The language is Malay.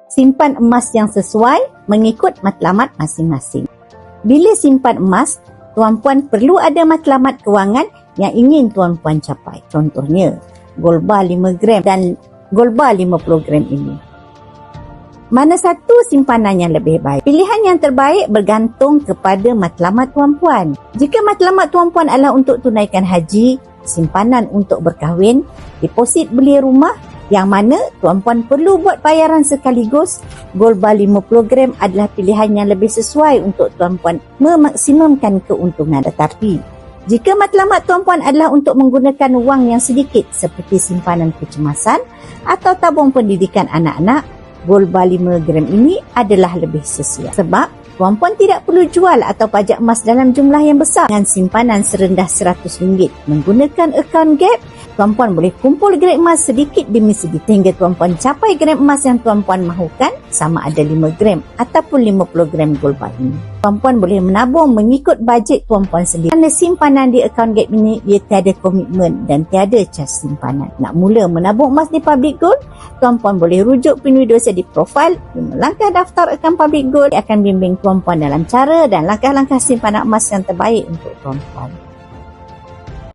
Simpan emas yang sesuai mengikut matlamat masing-masing. Bila simpan emas, tuan-puan perlu ada matlamat kewangan yang ingin tuan-puan capai. Contohnya, gold bar 5 gram dan gold bar 50 gram ini. Mana satu simpanan yang lebih baik? Pilihan yang terbaik bergantung kepada matlamat tuan-puan. Jika matlamat tuan-puan adalah untuk tunaikan haji, simpanan untuk berkahwin, deposit beli rumah, yang mana tuan-puan perlu buat bayaran sekaligus, gold bar 50 gram adalah pilihan yang lebih sesuai untuk tuan-puan memaksimumkan keuntungan. Tetapi, jika matlamat tuan-puan adalah untuk menggunakan wang yang sedikit seperti simpanan kecemasan atau tabung pendidikan anak-anak, gold bar 5 gram ini adalah lebih sesuai. Sebab tuan-puan tidak perlu jual atau pajak emas dalam jumlah yang besar. Dengan simpanan serendah RM100 menggunakan akaun Gap, tuan-puan boleh kumpul gram emas sedikit demi sedikit hingga tuan-puan capai gram emas yang tuan-puan mahukan, sama ada 5 gram ataupun 50 gram gold bar ini. Tuan-puan boleh menabung mengikut bajet tuan-puan sendiri. Kerana simpanan di akaun Gap ini, ia tiada komitmen dan tiada cas simpanan. Nak mula menabung emas di Public Gold, tuan-puan boleh rujuk penuh dosa di profil, melangkah daftar akaun Public Gold. Ia akan bimbing tuan-puan dalam cara dan langkah-langkah simpanan emas yang terbaik untuk tuan-puan.